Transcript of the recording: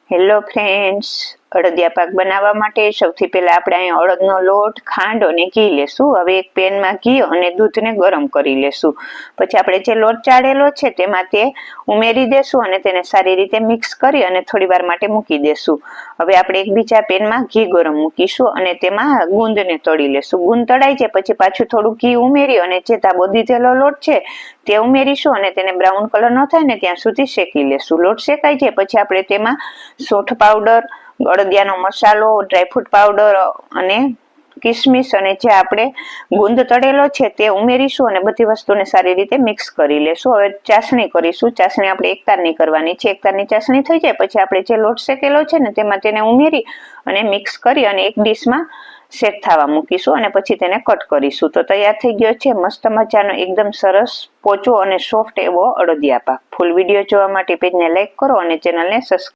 Hello friends, અડદિયા પાક બનાવવા માટે સૌથી પહેલા આપણે અહીં અડદનો લોટ, ખાંડ અને ઘી લેશું. હવે એક પેનમાં ઘી અને દૂધને ગરમ કરી લેશું. પછી આપણે જે લોટ ચાળેલો છે તેમાં તે ઉમેરી દેશું અને તેને સારી રીતે મિક્સ કરી અને થોડી વાર માટે મૂકી દેશું. હવે આપણે એક બીજા પેનમાં ઘી ગરમ મૂકીશું અને તેમાં ગુંદને તળી લેશું. ગુંદ તળાઈ જાય પછી પાછું થોડું ઘી ઉમેરી અને જે તાબો દીધેલો લોટ છે તે ઉમેરીશું અને તેને બ્રાઉન કલર ન થાય ને ત્યાં સુધી શેકી લેશું. લોટ શેકાઈ જાય પછી આપણે તેમાં સૂંઠ પાવડર, અડદિયાનો મસાલો, ડ્રાયફ્રૂટ પાવડર અને કિસમિસ અને જે આપણે ગુંદ તળેલો છે તે ઉમેરીશું અને બધી વસ્તુને સારી રીતે મિક્સ કરી લેશું. હવે ચાસણી કરીશું. ચાસણી આપણે એક તારની કરવાની છે. એક તારની ચાસણી થઈ જાય પછી આપણે જે લોટ શેકેલો છે ને તેમાં તેને ઉમેરી અને મિક્સ કરી અને એક ડીશમાં સેટ થવા મૂકીશું અને પછી તેને કટ કરીશું. તો તૈયાર થઈ ગયો છે મસ્ત મજાનો એકદમ સરસ પોચો અને સોફ્ટ એવો અડદિયા પાક. ફૂલ વિડીયો જોવા માટે પેજને લાઈક કરો અને ચેનલને સબસ્ક્રાઈબ